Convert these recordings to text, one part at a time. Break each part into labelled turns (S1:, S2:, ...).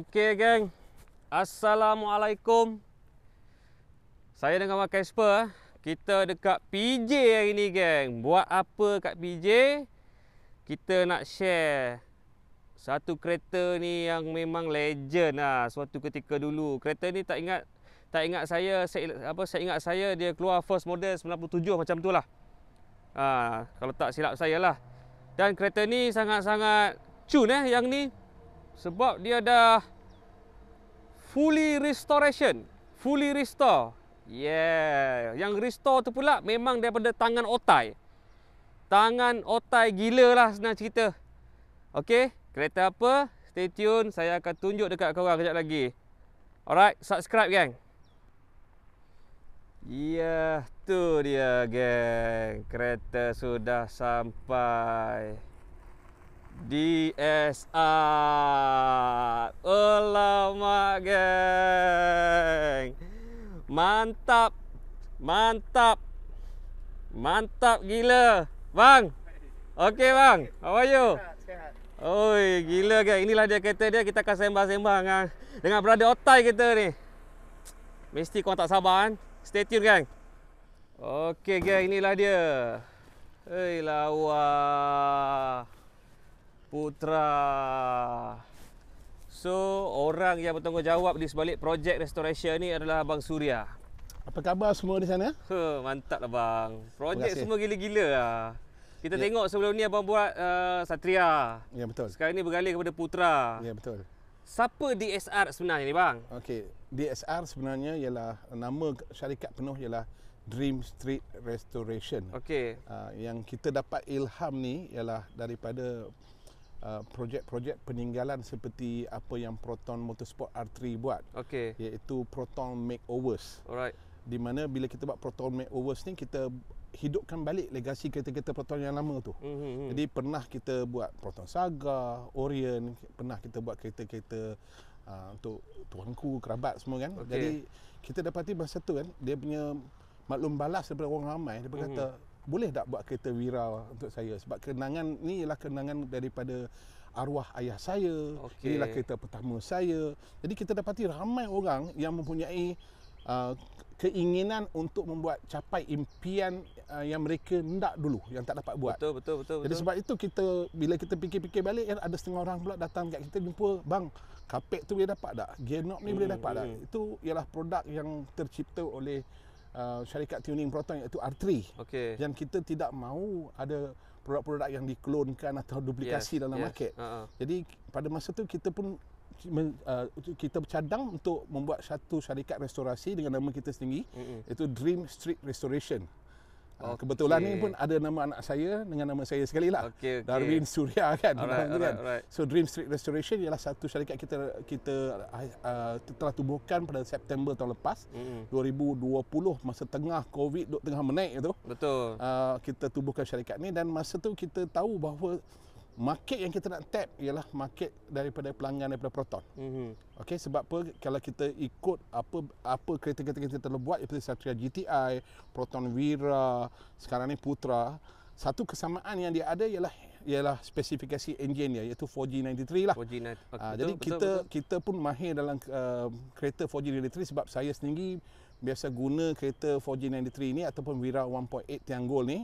S1: Okey geng. Assalamualaikum. Saya dengan Mak Casper. Kita dekat PJ hari ni geng. Buat apa kat PJ? Kita nak share satu kereta ni yang memang legend lah suatu ketika dulu. Kereta ni tak ingat saya ingat saya dia keluar first model 97 macam tu lah. Kalau tak silap saya lah. Dan kereta ni sangat-sangat cun yang ni. Sebab dia dah fully restoration. Fully restore. Yeah. Yang restore tu pula memang daripada tangan otai. Tangan otai gila lah senang cerita. Okey, kereta apa? Stay tune. Saya akan tunjuk dekat korang kejap lagi. Alright, subscribe geng. Ya, tu dia geng. Kereta sudah sampai. DSR. Alamak geng. Mantap. Mantap. Mantap gila. Bang. Okey bang. How are you?
S2: Sehat.
S1: Oi, gila geng. Inilah dia kereta dia. Kita akan sembang-sembang dengan brother otai kita ni. Mesti korang tak sabar kan? Stay tune geng. Okey geng, inilah dia. Hei lawa. Putra. So, orang yang bertanggungjawab di sebalik projek restoration ni adalah Abang Suria.
S2: Apa khabar semua di sana?
S1: Mantap lah bang. Projek
S2: Terima kasih.
S1: semua gila-gila lah. Kita tengok sebelum ni abang buat Satria.
S2: Ya, betul.
S1: Sekarang ni beralih kepada Putra.
S2: Ya, betul.
S1: Siapa DSR sebenarnya ni bang?
S2: Okey, DSR sebenarnya ialah nama syarikat penuh ialah Dream Street Restoration.
S1: Okey.
S2: Yang kita dapat ilham ni ialah daripada projek-projek peninggalan seperti apa yang Proton Motorsport R3 buat.
S1: Okey.
S2: Iaitu Proton Makeovers.
S1: Alright.
S2: Di mana bila kita buat Proton Makeovers ni, kita hidupkan balik legasi kereta-kereta Proton yang lama tu. Jadi pernah kita buat Proton Saga, Orion, pernah kita buat kereta-kereta untuk tuanku, kerabat semua kan.
S1: Okay.
S2: Jadi kita dapati masa tu kan, dia punya maklum balas daripada orang ramai. Dia berkata, boleh tak buat kereta Wira untuk saya? Sebab kenangan ni ialah kenangan daripada arwah ayah saya.
S1: Okay.
S2: Inilah kereta pertama saya. Jadi kita dapati ramai orang yang mempunyai keinginan untuk membuat capai impian yang mereka hendak dulu, yang tak dapat buat.
S1: Betul.
S2: Jadi sebab itu bila kita fikir-fikir balik, ada setengah orang pula datang kat kita jumpa, bang, kapek tu boleh dapat tak? Gear knob ni boleh dapat tak? Itu ialah produk yang tercipta oleh syarikat tuning Proton iaitu R3.
S1: Okey.
S2: Dan kita tidak mahu ada produk-produk yang diklonkan atau duplikasi dalam market. Jadi pada masa tu kita pun kita bercadang untuk membuat satu syarikat restorasi dengan nama kita sendiri, iaitu Dream Street Restoration. Kebetulan ni pun ada nama anak saya dengan nama saya sekali lah. Darwin Suria kan.
S1: Alright.
S2: So Dream Street Restoration ialah satu syarikat kita telah tubuhkan pada September tahun lepas, 2020, masa tengah COVID, tengah menaik itu.
S1: Betul.
S2: Kita tubuhkan syarikat ni, dan masa tu kita tahu bahawa market yang kita nak tap ialah market daripada pelanggan daripada Proton. Okey, sebab apa? Kalau kita ikut apa kereta-kereta kita telah buat, seperti Satria GTI, Proton Wira, sekarang ni Putra, satu kesamaan yang dia ada ialah spesifikasi enjin dia, iaitu 4G93 lah.
S1: 4G93.
S2: Jadi kita pun mahir dalam kereta 4G93 sebab saya sendiri biasa guna kereta 4G93 ni ataupun Wira 1.8 Tianggol ni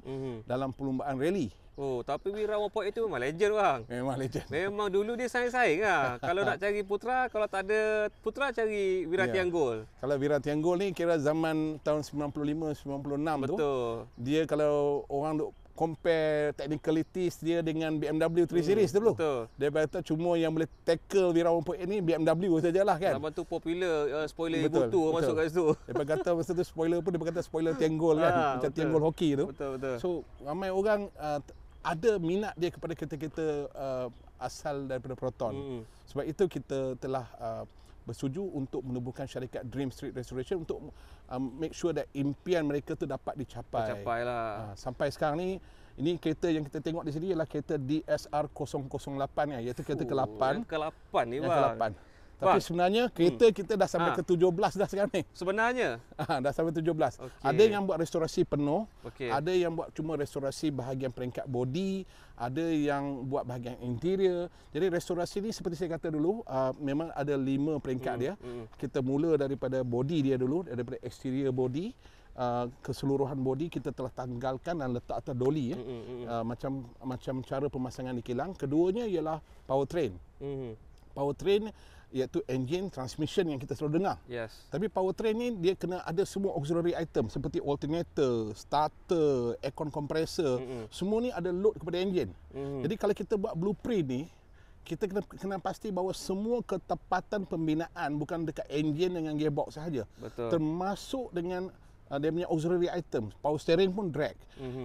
S2: dalam perlombaan rally.
S1: Oh, tapi Wira 1.8 itu memang legend bang.
S2: Memang legend.
S1: Memang dulu dia saing-saing lah. Kalau nak cari Putra, kalau tak ada Putra, cari Wira Tianggol.
S2: Kalau Wira Tianggol ni kira zaman tahun 95-96 tu.
S1: Betul.
S2: Dia kalau orang duk compare technicalities dia dengan BMW 3 Series dulu.
S1: Betul.
S2: Dia kata cuma yang boleh tackle Wira 1.8 ni BMW sajalah kan.
S1: Zaman tu popular spoiler ibu tu masuk kat situ.
S2: Dia kata masa tu spoiler pun dia kata spoiler Tianggol kan. Macam Tianggol hoki tu.
S1: Betul.
S2: So ramai orang ada minat dia kepada kereta-kereta asal daripada Proton. Sebab itu kita telah bersetuju untuk menubuhkan syarikat Dream Street Restoration untuk make sure that impian mereka tu dapat dicapai.
S1: Lah.
S2: Sampai sekarang ni, ini kereta yang kita tengok di sini ialah kereta DSR 008 iaitu kereta ke-8.
S1: Yang ke-8 ni bang.
S2: Yang ke-8. Tapi
S1: Bang,
S2: sebenarnya kereta kita dah sampai ke 17 dah sekarang ni.
S1: sebenarnya.
S2: Dah sampai 17.
S1: Okey.
S2: Ada yang buat restorasi penuh,
S1: Okey.
S2: ada yang buat cuma restorasi bahagian peringkat body, ada yang buat bahagian interior. Jadi restorasi ni seperti saya kata dulu, memang ada 5 peringkat dia. Kita mula daripada body dia dulu, daripada exterior body, keseluruhan body kita telah tanggalkan dan letak atas dolly macam cara pemasangan di kilang. Keduanya ialah powertrain. Powertrain iaitu engine, transmission yang kita selalu dengar.
S1: Yes.
S2: Tapi powertrain ni dia kena ada semua auxiliary item seperti alternator, starter, aircon compressor. Semua ni ada load kepada engine. Jadi kalau kita buat blueprint ni, kita kena pasti bahawa semua ketepatan pembinaan bukan dekat engine dengan gearbox sahaja.
S1: Betul.
S2: Termasuk dengan dia punya auxiliary item. Power steering pun drag.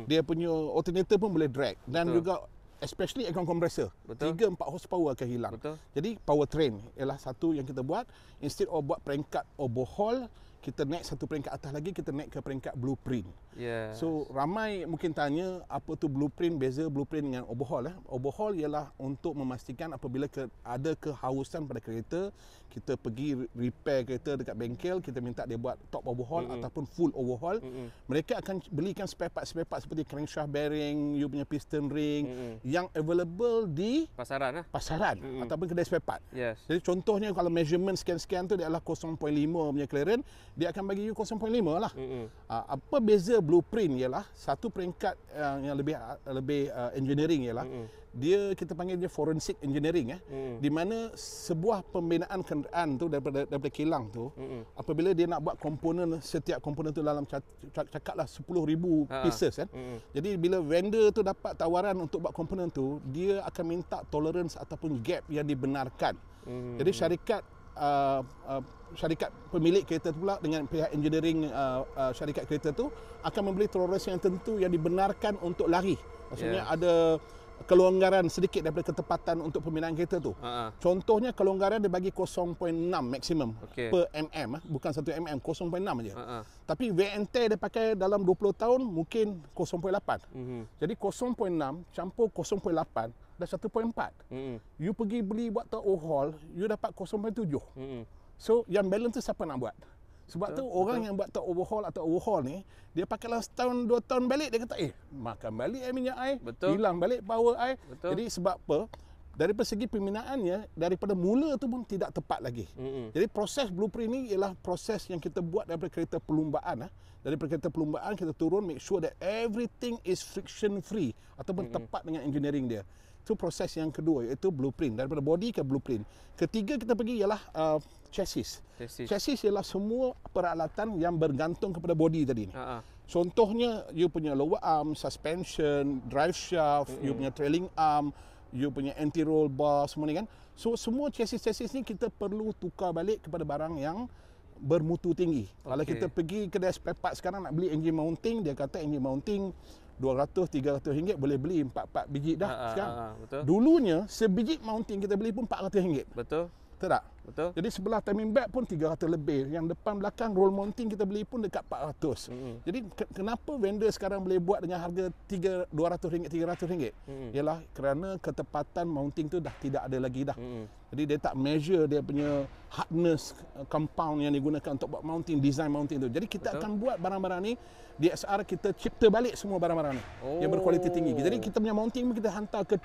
S2: Dia punya alternator pun boleh drag. Dan juga especially aircon compressor. 3-4 horsepower akan hilang.
S1: Betul.
S2: Jadi powertrain ialah satu yang kita buat. Instead of buat peringkat overhaul, kita naik satu peringkat atas lagi, kita naik ke peringkat blueprint.
S1: Yes.
S2: So ramai mungkin tanya apa tu blueprint, beza blueprint dengan overhaul. Overhaul ialah untuk memastikan apabila ada kehausan pada kereta, kita pergi repair kereta dekat bengkel, kita minta dia buat top overhaul ataupun full overhaul. Mereka akan belikan spare part seperti crankshaft bearing, you punya piston ring yang available di
S1: Pasaran lah.
S2: pasaran ataupun kedai spare part.
S1: Yes.
S2: Jadi contohnya kalau measurement sekian-sekian tu dia adalah 0.5 punya clearance, dia akan bagi you 0.5 lah. Apa beza blueprint ialah satu peringkat yang lebih engineering ialah dia, kita panggil dia forensic engineering di mana sebuah pembinaan kenderaan tu daripada kilang tu apabila dia nak buat komponen, setiap komponen tu dalam cakaplah 10,000 pieces kan. Jadi bila vendor tu dapat tawaran untuk buat komponen tu, dia akan minta tolerance ataupun gap yang dibenarkan. Jadi syarikat pemilik kereta tu pula dengan pihak engineering syarikat kereta tu akan memberi toleransi yang tentu yang dibenarkan untuk lari. Maksudnya ada kelonggaran sedikit daripada ketepatan untuk pembinaan kereta tu. Contohnya kelonggaran dia bagi 0.6 maksimum per mm, bukan 1 mm, 0.6 aja. Tapi wear and tear dia pakai dalam 20 tahun mungkin 0.8. Jadi 0.6 campur 0.8 dah 1.4. You pergi beli buat overhaul, you dapat 0.7. So yang balance tu siapa nak buat? Sebab tu orang yang buat top overhaul ni, dia pakai dalam setahun 2 tahun balik, dia kata makan balik minyak air, hilang balik power air. Jadi sebab apa? Daripada segi pembinaannya, daripada mula tu pun tidak tepat lagi. Jadi proses blueprint ni ialah proses yang kita buat daripada kereta perlumbaan. Daripada kereta perlumbaan kita turun, make sure that everything is friction free ataupun tepat dengan engineering dia. Itu proses yang kedua, iaitu blueprint. Daripada body ke blueprint. Ketiga kita pergi ialah chassis. Chassis ialah semua peralatan yang bergantung kepada body tadi ni. Contohnya you punya lower arm, suspension, drive shaft, you punya trailing arm, you punya anti-roll bar, semua ni kan. So semua chassis ni kita perlu tukar balik kepada barang yang bermutu tinggi. Kalau kita pergi kedai spare part sekarang nak beli engine mounting, dia kata engine mounting 200-300 ringgit boleh beli 4 biji dah sekarang.
S1: Betul.
S2: Dulunya sebiji mounting kita beli pun 400 ringgit.
S1: Betul.
S2: Betul tak?
S1: Betul.
S2: Jadi sebelah timing belt pun 300 lebih. Yang depan belakang roll mounting kita beli pun dekat 400. Jadi kenapa vendor sekarang boleh buat dengan harga 200 ringgit, 300 ringgit? Ialah kerana ketepatan mounting tu dah tidak ada lagi dah. Jadi dia tak measure dia punya hardness compound yang digunakan untuk buat mounting, design mounting tu. Jadi kita akan buat barang-barang ni, DXR kita cipta balik semua barang-barang ni yang berkualiti tinggi. Jadi kita punya mounting pun kita hantar ke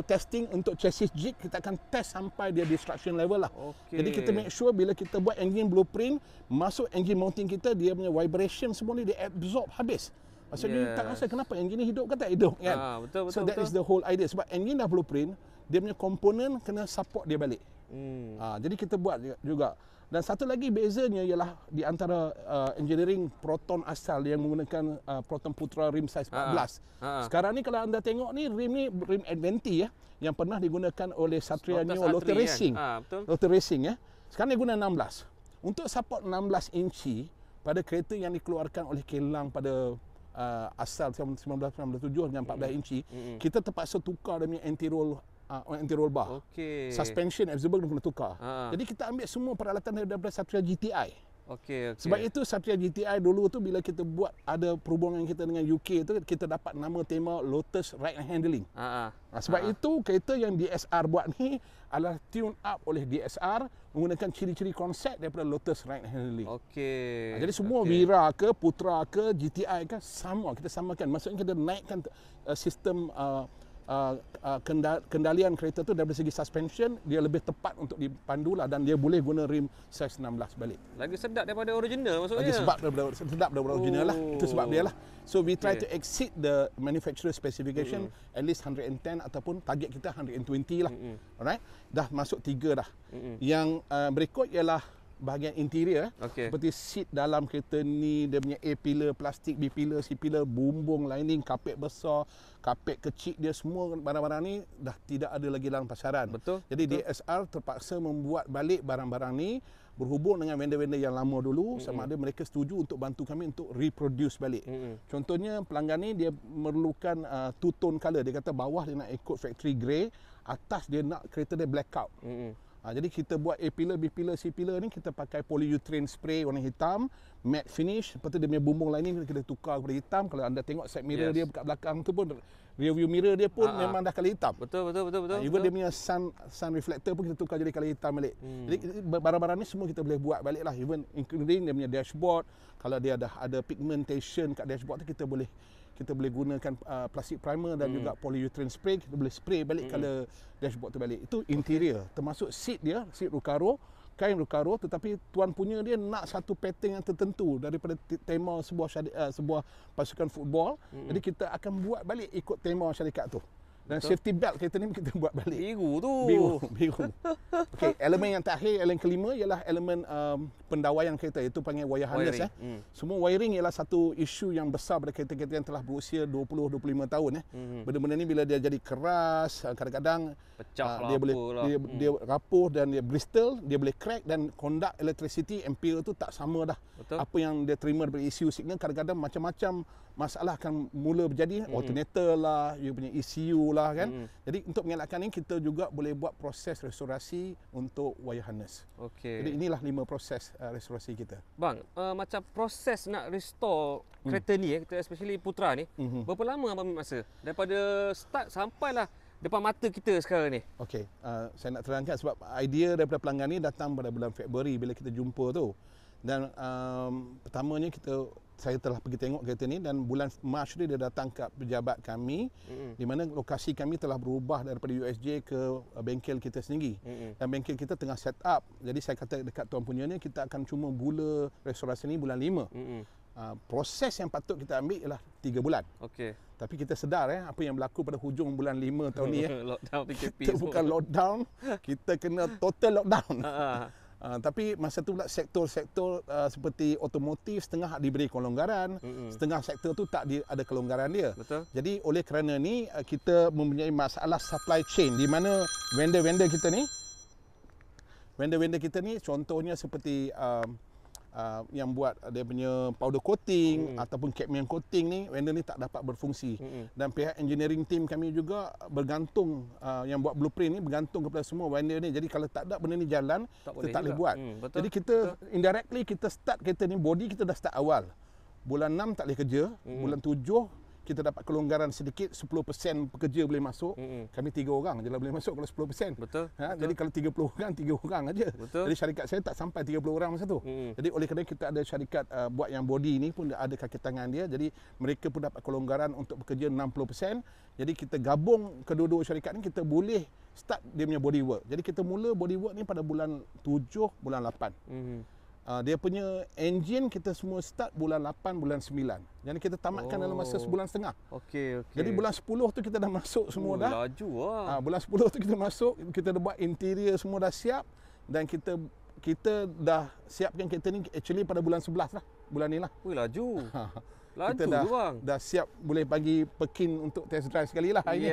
S2: testing untuk chassis jig, kita akan test sampai dia destruction level lah. Jadi kita make sure bila kita buat engine blueprint, masuk engine mounting kita, dia punya vibration semua ni dia absorb habis. Maksudnya tak rasa kenapa engine ni hidup ke tak hidup kan.
S1: Betul.
S2: So that is the whole idea. Sebab engine dah blueprint, dia punya komponen kena support dia balik. Jadi kita buat juga. Dan satu lagi bezanya ialah di antara engineering Proton asal yang menggunakan Proton Putra rim size 14. Sekarang ni kalau anda tengok ni rim Adventi yang pernah digunakan oleh Satria Neo Lotte Racing. Lotte Racing Sekarang dia guna 16. Untuk support 16 inci pada kereta yang dikeluarkan oleh kilang pada asal 1997 dengan 14 inci, kita terpaksa tukar demi anti-roll bar. Suspension absorber kena tukar. Jadi kita ambil semua peralatan daripada Satria GTI.
S1: Okey.
S2: Sebab itu Satria GTI dulu tu bila kita buat ada perhubungan kita dengan UK tu, kita dapat nama tema Lotus Right Handling. Sebab itu kereta yang DSR buat ni adalah tune up oleh DSR menggunakan ciri-ciri konsep daripada Lotus Right Handling.
S1: Okey.
S2: Jadi semua Wira ke, Putra ke, GTI ke sama, kita samakan. Maksudnya kita naikkan sistem kendalian kereta tu dari segi suspension, dia lebih tepat untuk dipandu lah, dan dia boleh guna rim saiz 16 balik.
S1: Lagi sedap daripada original maksudnya.
S2: Lagi sedap daripada original lah. Itu sebab dia lah. So we try to exceed the manufacturer specification at least 110 ataupun target kita 120 lah. Alright. Dah masuk 3 dah. Yang berikut ialah bahagian interior. Seperti seat dalam kereta ni, dia punya A-pillar, plastik, B-pillar, C-pillar, bumbung, lining, kapet besar, kapet kecil, dia semua barang-barang ni dah tidak ada lagi dalam pasaran. Jadi DSR terpaksa membuat balik barang-barang ni, berhubung dengan vendor-vendor yang lama dulu, sama ada mereka setuju untuk bantu kami untuk reproduce balik. Contohnya pelanggan ni dia memerlukan two-tone colour. Dia kata bawah dia nak ikut factory grey, atas dia nak kereta dia blackout. Jadi kita buat A-pillar, B-pillar, C-pillar ni kita pakai polyurethane spray warna hitam, matte finish. Lepas tu dia punya bumbung lining kita tukar kepada hitam. Kalau anda tengok side mirror dia kat belakang tu pun, rear view mirror dia pun memang dah colour hitam.
S1: Betul.
S2: Even dia punya sun reflector pun kita tukar jadi colour hitam balik. Jadi barang-barang ni semua kita boleh buat balik lah. Even including dia punya dashboard. Kalau dia dah ada pigmentation kat dashboard tu, kita boleh gunakan plastik primer dan juga polyurethane spray. Kita boleh spray balik colour dashboard tu balik. Itu interior. Termasuk seat dia, seat Recaro, kain Recaro, tetapi tuan punya dia nak satu pattern yang tertentu daripada tema sebuah pasukan football. Jadi kita akan buat balik ikut tema syarikat tu. Dan safety belt kereta ni kita buat balik.
S1: Biru tu.
S2: Biru. Okey, elemen yang terakhir, elemen kelima ialah elemen pendawaian kereta, iaitu panggil wire harness. Semua wiring ialah satu isu yang besar pada kereta-kereta yang telah berusia 20-25 tahun. Benda-benda ni bila dia jadi keras, kadang-kadang
S1: pecah
S2: dia boleh dia rapuh dan dia bristle, dia boleh crack, dan conduct electricity ampere tu tak sama dah. Apa yang dia terima daripada ECU signal, kadang-kadang macam-macam masalah akan mula berjadi. Alternator lah, you punya ECU lah kan. Jadi untuk mengelakkan ni, kita juga boleh buat proses restorasi untuk wire harness. Jadi inilah 5 proses restorasi kita.
S1: Bang, macam proses nak restore kereta ni, especially Putra ni, berapa lama abang ambil masa? Daripada start sampailah depan mata kita sekarang ni.
S2: Okey, saya nak terangkan sebab idea daripada pelanggan ni datang pada bulan Februari bila kita jumpa tu. Dan pertamanya saya telah pergi tengok kereta ni, dan bulan Mac ni dia datang ke pejabat kami, di mana lokasi kami telah berubah daripada USJ ke bengkel kita sendiri. Dan bengkel kita tengah set up. Jadi saya kata dekat tuan punya ni, kita akan cuma mula restorasi ni bulan 5. Proses yang patut kita ambil ialah 3 bulan. Tapi kita sedar apa yang berlaku pada hujung bulan 5 tahun ni.
S1: Lockdown PKP.
S2: Kita bukan lockdown, kita kena total lockdown. Tapi masa tu pula sektor-sektor seperti otomotif setengah diberi kelonggaran, setengah sektor tu tak ada kelonggaran dia. Jadi oleh kerana ni kita mempunyai masalah supply chain, di mana vendor-vendor kita ni contohnya seperti yang buat dia punya powder coating ataupun capman coating ni, vendor ni tak dapat berfungsi. Dan pihak engineering team kami juga bergantung, yang buat blueprint ni bergantung kepada semua vendor ni. Jadi kalau tak ada benda ni jalan, kita tak boleh buat. Jadi kita indirectly kita start kereta ni, body kita dah start awal. Bulan 6 tak boleh kerja, bulan 7 kita dapat kelonggaran sedikit, 10% pekerja boleh masuk. Kami 3 orang je lah boleh masuk kalau 10%. Jadi kalau 30 orang, 3 orang aja. Jadi syarikat saya tak sampai 30 orang masa tu. Jadi oleh kerana kita ada syarikat buat yang body ni pun ada kaki tangan dia, jadi mereka pun dapat kelonggaran untuk bekerja 60%. Jadi kita gabung kedua-dua syarikat ni, kita boleh start dia punya body work. Jadi kita mula body work ni pada bulan 7, bulan 8. Dia punya engine kita semua start bulan 8, bulan 9. Jadi kita tamatkan dalam masa sebulan setengah. Jadi bulan 10 tu kita dah masuk semua dah.
S1: Laju lah.
S2: Bulan 10 tu kita masuk, kita dah buat interior semua dah siap, dan kita dah siapkan kereta ni actually pada bulan 11 lah. Bulan ni lah.
S1: Laju. Laju
S2: kita dah siap boleh bagi Pekin untuk test drive sekali lah hari ni.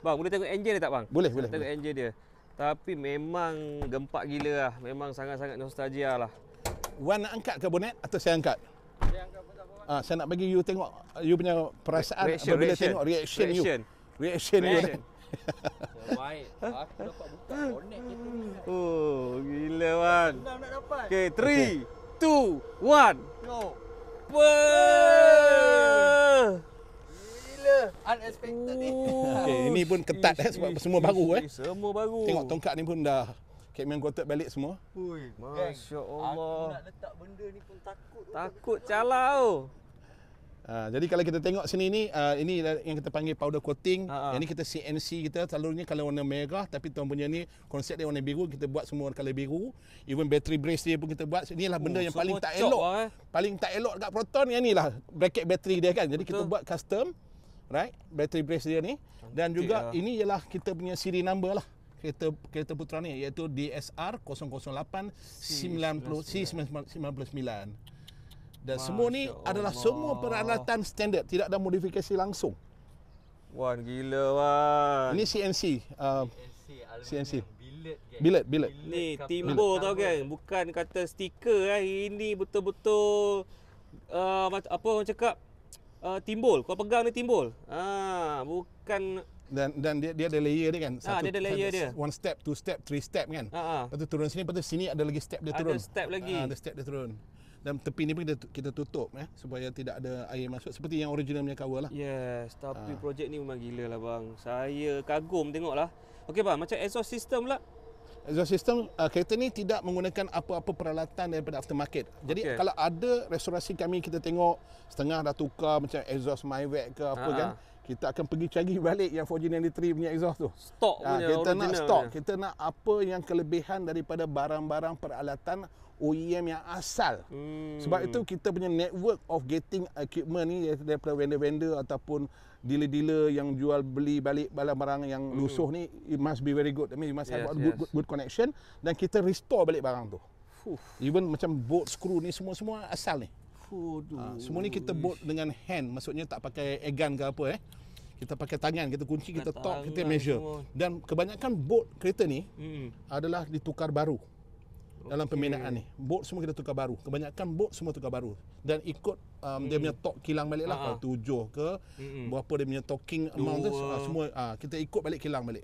S1: Bang, boleh tengok engine dia tak bang?
S2: Boleh.
S1: Tengok engine dia. Tapi memang gempak gila lah. Memang sangat-sangat nostalgia lah.
S2: Wan nak angkat ke bonet atau saya angkat? Saya angkat pun. Saya nak bagi you tengok you punya perasaan apabila tengok reaction you. Reaction you.
S3: Baik. Aku dapat buka bonet kereta ni.
S1: Oh, gila man.
S3: Senang nak dapat.
S1: Okay, 3, 2, 1.
S3: Go.
S1: Gila.
S3: Unexpected ni.
S2: Okey, ini pun ketat sebab semua baru
S1: Semua baru.
S2: Tengok tongkat ni pun dah Catman coated balik semua.
S3: Ui,
S1: Masya Allah.
S3: Aku nak letak benda ni pun takut.
S1: Takut calau.
S2: Jadi kalau kita tengok sini ni, ini yang kita panggil powder coating.
S1: Ha.
S2: Yang ni kita CNC kita selalunya kalau warna merah, tapi tuan punya ni konsep dia warna biru, kita buat semua colour biru. Even battery brace dia pun kita buat. Inilah benda yang paling tak elok. Paling tak elok dekat Proton yang ni lah bracket battery dia kan. Jadi kita buat custom, right? Battery brace dia ni. Dan juga ini ialah kita punya siri number lah. Kereta Putra ni iaitu DSR 008 C99. Dan semua ni adalah semua peralatan standard, tidak ada modifikasi langsung.
S1: Wan, gila Wan.
S2: Ini CNC. CNC.
S3: Billet.
S2: Billet.
S1: Ni timbul tau kan. Bukan kata stiker ini betul-betul apa orang cakap timbul. Kau pegang ni timbul. Bukan.
S2: Dan dia ada layer dia kan.
S1: Dia ada layer dia.
S2: 1 step, 2 step, 3 step kan. Lepas tu turun sini, lepas tu sini ada lagi step dia turun.
S1: Ada step lagi.
S2: Ada step dia turun. Dan tepi ni pun kita tutup supaya tidak ada air masuk seperti yang original punya cover lah.
S1: Yes, tapi projek ni memang gila lah bang. Saya kagum tengoklah. Okey bang, macam exhaust system pula.
S2: Exhaust system, kereta ni tidak menggunakan apa-apa peralatan daripada aftermarket. Jadi kalau ada restorasi kami kita tengok setengah dah tukar macam exhaust Myvac ke apa kan, kita akan pergi cari balik yang 4G93 punya exhaust tu.
S1: Stok punya
S2: kita nak stok,
S1: punya.
S2: kita nak apa yang kelebihan daripada barang-barang peralatan OEM yang asal. Sebab itu kita punya network of getting equipment ni daripada vendor-vendor ataupun dealer-dealer yang jual beli balik barang-barang yang lusuh ni, it must be very good. I mean, you must have good connection dan kita restore balik barang tu. Even macam bolt screw ni semua asal ni. Semua ni kita bolt dengan hand, maksudnya tak pakai egan ke apa Kita pakai tangan, kita kunci, kita torque, kita measure. Semua. Dan kebanyakan bolt kereta ni adalah ditukar baru. Dalam pembinaan ni, bolt semua kita tukar baru. Kebanyakan bolt semua tukar baru. Dan ikut dia punya torque kilang balik lah. Kalau 7 ke, berapa dia punya torquing amount tu, semua kita ikut balik, kilang balik.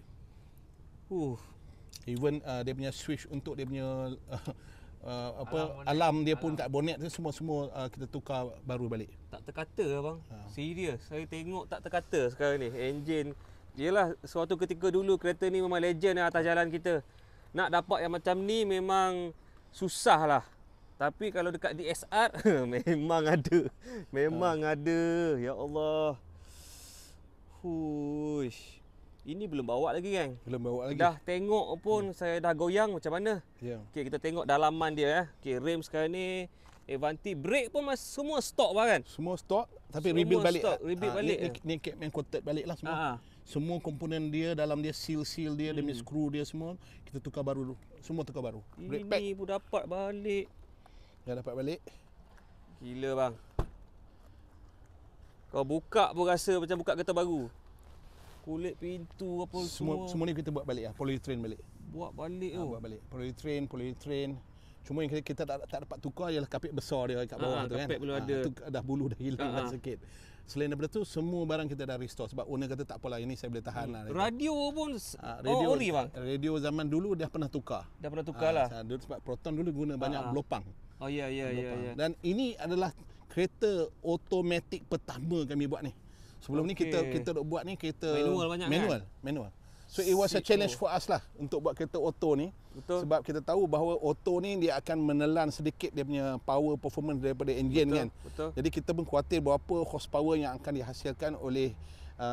S2: Even dia punya switch untuk dia punya alarm dia pun kat bonnet tu semua kita tukar baru balik.
S1: Tak terkata abang. Serius, saya tengok tak terkata sekarang ni. Enjin, yelah suatu ketika dulu kereta ni memang legend atas jalan kita. Nak dapat yang macam ni memang susah lah. Tapi kalau dekat DSR memang ada. Memang ada. Ya Allah. Huish. Ini belum bawa lagi kan?
S2: Belum bawa lagi.
S1: Dah tengok pun saya dah goyang macam mana. Okey, kita tengok dalaman dia Okey, rem sekarang ni Avanti, brake pun semua stok kan?
S2: Semua stok tapi rebuild balik.
S1: Rebuild balik.
S2: Ni Catman coated balik lah semua. Semua komponen dia dalam dia seal dia, dia punya screw dia semua kita tukar baru dulu. Semua tukar baru.
S1: Brake pack pun dapat balik.
S2: Dah dapat balik.
S1: Gila bang. Kau buka pun rasa macam buka kereta baru. Kulit pintu apa
S2: semua ni kita buat balik polytrain balik.
S1: Buat balik
S2: buat balik. Polytrain. Cuma yang kita tak dapat tukar ialah kapit besar dia kat bawah tu kan.
S1: Kapit belum ada.
S2: Tu dah bulu dah hilang dah sikit. Selain daripada tu semua barang kita dah restore sebab owner kata tak apalah, ini saya boleh tahan lah.
S1: Radio pun ori bang.
S2: Radio zaman dulu dah pernah tukar.
S1: Dah pernah tukar lah.
S2: Sebab Proton dulu guna banyak belopang.
S1: Oh ya.
S2: Dan ini adalah kereta automatik pertama kami buat ni. Sebelum ni kita duk buat ni kereta manual. So it was a challenge for us lah untuk buat kereta auto ni. Betul. Sebab kita tahu bahawa auto ni dia akan menelan sedikit dia punya power performance daripada enjin kan.
S1: Betul.
S2: Jadi kita pun khawatir berapa horsepower yang akan dihasilkan oleh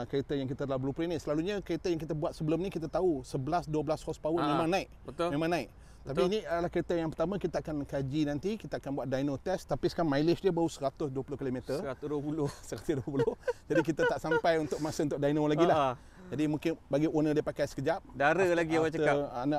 S2: kereta yang kita dah blueprint ni. Selalunya kereta yang kita buat sebelum ni kita tahu 11-12 horsepower memang naik.
S1: Betul.
S2: Memang naik. Tapi ini adalah kereta yang pertama kita akan kaji nanti, kita akan buat dyno test, tapi sekarang mileage dia baru 120 km. 120. Jadi kita tak sampai untuk masa untuk dyno lagi lah. Jadi mungkin bagi owner dia pakai sekejap.
S1: Dara lagi orang cakap.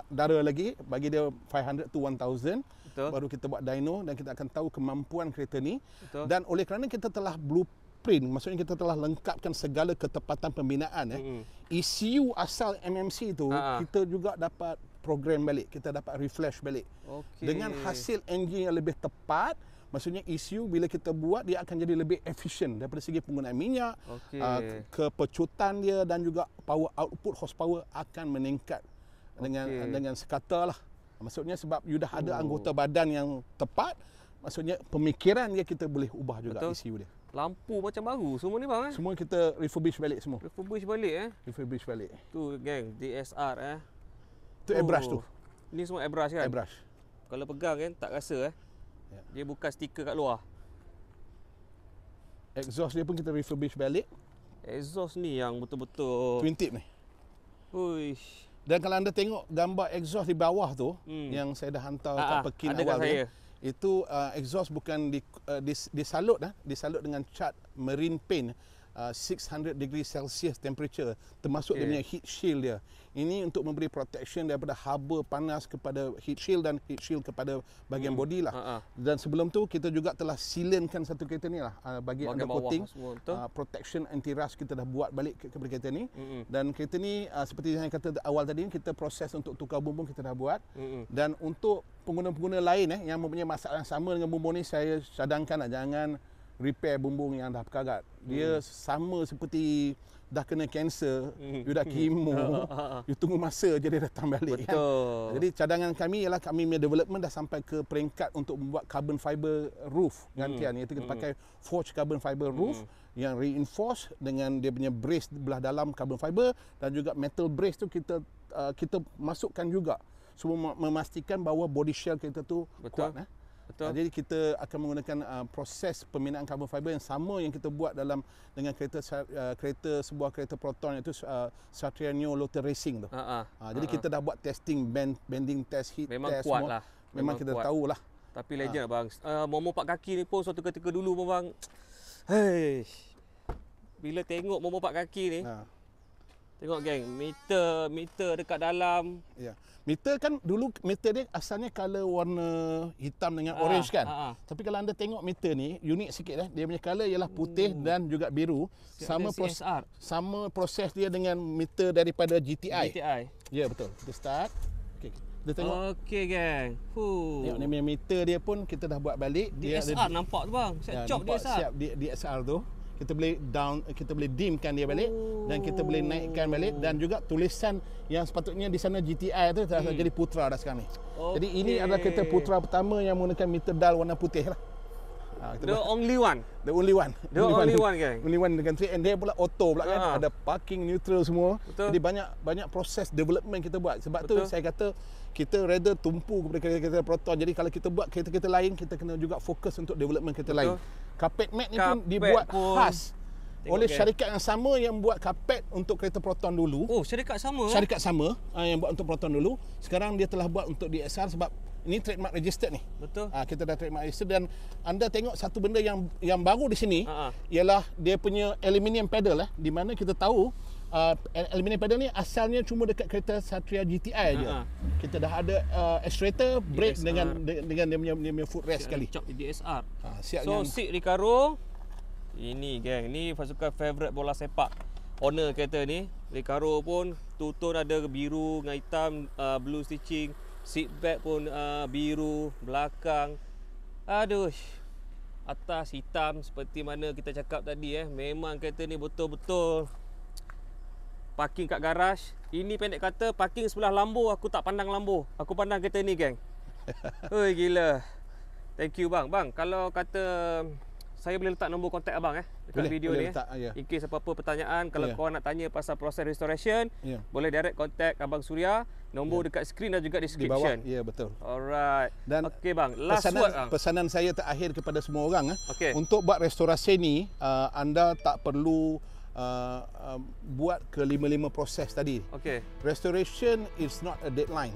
S2: Dara lagi, bagi dia 500 to 1000. Baru kita buat dyno dan kita akan tahu kemampuan kereta ni. Betul. Dan oleh kerana kita telah blueprint, maksudnya kita telah lengkapkan segala ketepatan pembinaan. ECU asal MMC tu, kita juga dapat program balik, kita dapat refresh balik. Dengan hasil enjin yang lebih tepat, Maksudnya ECU bila kita buat dia akan jadi lebih efisien daripada segi penggunaan minyak,
S1: Okey.
S2: kepecutan dia dan juga power output horsepower akan meningkat dengan sekata lah. Maksudnya sebab you dah ada anggota badan yang tepat, maksudnya pemikiran dia kita boleh ubah juga.
S1: Betul.
S2: ECU dia.
S1: Lampu macam baru semua ni bang
S2: Semua kita refurbish balik semua.
S1: Refurbish balik
S2: Refurbish balik.
S1: Tu geng DSR
S2: Itu airbrush tu.
S1: Ni semua airbrush kan?
S2: Airbrush.
S1: Kalau pegang kan tak rasa
S2: Ya.
S1: Dia bukan stiker kat luar.
S2: Exhaust dia pun kita refurbish balik.
S1: Exhaust ni yang betul-betul.
S2: Twin tip ni.
S1: Uish.
S2: Dan kalau anda tengok gambar exhaust di bawah tu yang saya dah hantar kat Pekin
S1: ada kat
S2: awal tu,
S1: saya.
S2: itu exhaust bukan disalut dengan cat marine paint 600 degree Celsius temperature, termasuk dia punya heat shield dia. Ini untuk memberi protection daripada haba panas kepada heat shield dan heat shield kepada bahagian body lah. Dan sebelum tu kita juga telah sealankan satu kereta ni lah, bagi
S1: Bahagian
S2: undercoating,
S1: bawah semua,
S2: protection anti rust kita dah buat balik kepada kereta ni. Dan kereta ni seperti yang saya kata awal tadi, kita proses untuk tukar bumbung kita dah buat. Dan untuk pengguna-pengguna lain yang mempunyai masalah yang sama dengan bumbung ni, saya cadangkan jangan repair bumbung yang dah berkarat. Dia sama seperti dah kena kanser, you dah kemo, you tunggu masa je dia datang balik.
S1: Betul.
S2: Kan? Jadi cadangan kami ialah kami punya development dah sampai ke peringkat untuk membuat carbon fiber roof gantian, iaitu kita pakai forged carbon fiber roof yang reinforce dengan dia punya brace belah dalam carbon fiber, dan juga metal brace tu kita masukkan juga semua memastikan bahawa body shell kita tu kuat.
S1: Betul.
S2: Jadi kita akan menggunakan proses pembinaan carbon fiber yang sama yang kita buat dengan sebuah kereta Proton, iaitu Satria Neo Lotus Racing tu. Jadi kita dah buat testing bending test, heat
S1: memang
S2: test
S1: kuat
S2: semua.
S1: lah.
S2: Memang kita
S1: kuat.
S2: tahulah.
S1: Tapi legend bang. Momo Pak Kaki ni pun suatu ketika dulu pun bang. Hei. Bila tengok Momo Pak Kaki ni, tengok geng, meter dekat dalam.
S2: Ya. Meter kan dulu meter dia asalnya color warna hitam dengan orange kan. Tapi kalau anda tengok meter ni unik sikit dia punya color ialah putih dan juga biru. Sama proses dia dengan meter daripada GTI. Ya betul. Kita start. Okey. Kita tengok.
S1: Okey geng.
S2: Tengok ni punya meter dia pun kita dah buat balik.
S1: DSR nampak tu bang. Set chop DSR.
S2: Siap DSR tu. Kita boleh dimkan dia balik dan kita boleh naikkan balik, dan juga tulisan yang sepatutnya di sana GTI tu dah jadi Putra dah sekarang ni. Jadi ini adalah kereta Putra pertama yang menggunakan meter dial warna putih lah.
S1: The only one.
S2: The only one.
S1: The only one gang.
S2: Only one dengan 3 and dia pula auto pula kan. Ada parking neutral semua.
S1: Betul.
S2: Jadi banyak proses development kita buat. Sebab tu saya kata kita rather tumpu kepada kereta-kereta Proton. Jadi kalau kita buat kereta-kereta lain, kita kena juga fokus untuk development kereta lain. Carpet mat ni pun dibuat khas oleh syarikat yang sama yang buat karpet untuk kereta Proton dulu.
S1: Oh, syarikat sama?
S2: Syarikat sama yang buat untuk Proton dulu. Sekarang dia telah buat untuk DSR sebab ini trademark registered ni.
S1: Betul.
S2: Kita dah trademark registered, dan anda tengok satu benda yang baru di sini ialah dia punya aluminium pedal di mana kita tahu aluminium pedal ni asalnya cuma dekat kereta Satria GTI aja. Kita dah ada accelerator, brake dengan dia punya footrest sekali.
S1: Chop di DSR.
S2: Siap
S1: so seat Recaro. Ini geng, ni pasukan favorite bola sepak. Owner kereta ni, Recaro pun two-tone ada biru dengan hitam, blue stitching. Seat back pun biru, belakang. Aduh. Atas hitam seperti mana kita cakap tadi Memang kereta ni betul-betul parking kat garaj. Ini pendek kata parking sebelah Lambo, aku tak pandang Lambo. Aku pandang kereta ni geng. Oi gila. Thank you bang. Bang, kalau kata saya boleh letak nombor kontak abang dekat
S2: boleh,
S1: video
S2: boleh
S1: ni
S2: letak,
S1: in case apa-apa pertanyaan, kalau korang nak tanya pasal proses restoration, boleh direct contact abang Surya. Nombor dekat skrin dan juga description.
S2: Di bawah. Ya betul.
S1: Alright.
S2: Dan
S1: okey bang, last word bang.
S2: Pesanan saya terakhir kepada semua orang
S1: Untuk
S2: buat restorasi ni, anda tak perlu buat ke 5 proses tadi. Restoration is not a deadline.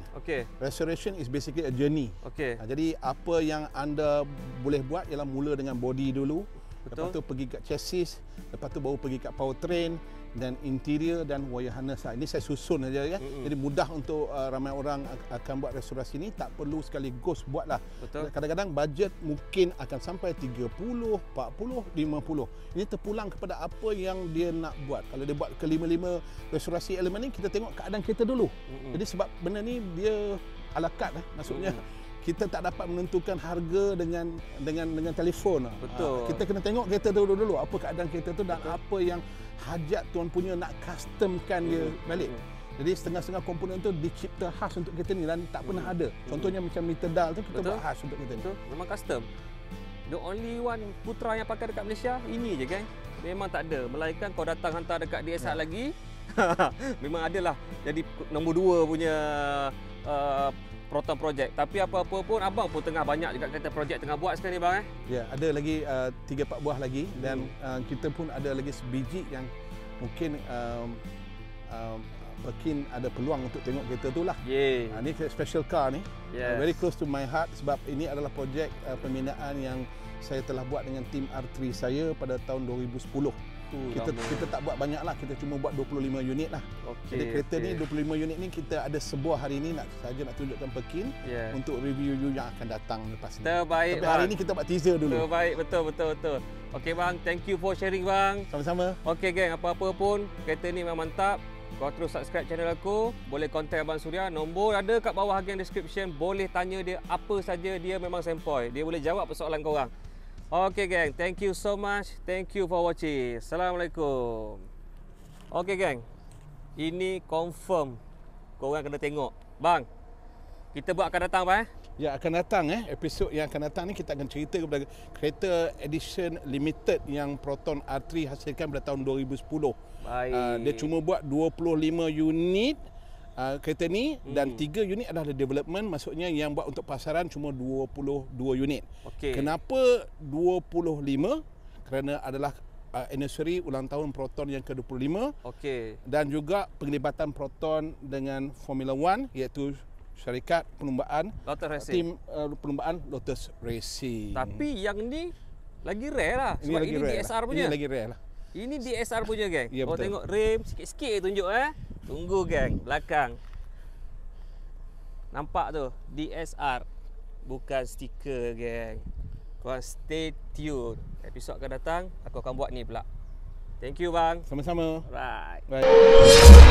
S2: Restoration is basically a journey. Jadi apa yang anda boleh buat ialah mula dengan body dulu. Lepas tu pergi kat chassis, lepas tu baru pergi kat powertrain dan interior dan wire harness. Ini saya susun saja Jadi mudah untuk ramai orang akan buat restorasi ni, tak perlu sekaligus buatlah. Kadang-kadang bajet mungkin akan sampai 30, 40, 50. Ini terpulang kepada apa yang dia nak buat. Kalau dia buat ke 5 restorasi elemen ni, kita tengok keadaan kereta dulu. Jadi sebab benda ni dia ala carte maksudnya kita tak dapat menentukan harga dengan telefon.
S1: Betul.
S2: Kita kena tengok kereta tu dulu, apa keadaan kereta tu dan apa yang hajat tuan punya nak customkan dia balik. Jadi setengah-setengah komponen tu dicipta khas untuk kereta ni dan tak pernah ada. Contohnya macam meter dial tu kita buat khas untuk kereta ni.
S1: Betul, memang custom. The only one Putra yang pakai dekat Malaysia ini je, geng. Memang tak ada. Melainkan kau datang hantar dekat DSR lagi. Memang adalah jadi nombor 2 punya Proton project. Tapi apa-apa pun abang pun tengah banyak juga kereta projek tengah buat sekarang ni bang
S2: Ya, ada lagi 3-4 buah lagi dan kita pun ada lagi sebiji yang mungkin Pekin ada peluang untuk tengok kereta tu lah. Ini special car ni. Very close to my heart sebab ini adalah projek pembinaan yang saya telah buat dengan tim R3 saya pada tahun 2010. Kita tak buat banyak lah, kita cuma buat 25 unit lah. Jadi kereta ni 25 unit ni kita ada sebuah hari ni nak tunjukkan Pekin untuk review yang akan datang lepas ni.
S1: Terbaik.
S2: Tapi hari ni kita buat teaser dulu.
S1: Terbaik, betul. Okey bang, thank you for sharing bang.
S2: Sama-sama.
S1: Okey geng, apa-apa pun kereta ni memang mantap. Kau terus subscribe channel aku, boleh contact Abang Surya, nombor ada kat bawah bahagian description, boleh tanya dia apa saja, dia memang sempoi. Dia boleh jawab persoalan korang. Okay geng, thank you so much. Thank you for watching. Assalamualaikum. Okay geng, ini confirm korang kena tengok. Bang, kita buat akan datang bang
S2: Ya, akan datang episod yang akan datang ni kita akan cerita kepada kereta edition limited yang Proton R3 hasilkan pada tahun 2010.
S1: Baik.
S2: Dia cuma buat 25 unit kereta ni dan 3 unit adalah development, maksudnya yang buat untuk pasaran cuma 22 unit. Kenapa 25? Kerana adalah anniversary ulang tahun Proton yang ke-25. Dan juga penglibatan Proton dengan Formula 1 iaitu syarikat perlumbaan
S1: Lotus Racing.
S2: Tim perlumbaan Lotus Racing.
S1: Tapi yang ni lagi rare lah sebab ini DSR punya.
S2: Ini lagi rare lah.
S1: Ini DSR punya geng.
S2: Ya,
S1: kau tengok rem sikit-sikit tunjuk Tunggu geng, belakang. Nampak tu, DSR. Bukan stiker geng. Korang stay tune. Episod akan datang, aku akan buat ni pula. Thank you bang.
S2: Sama-sama.
S1: Right.
S2: Bye.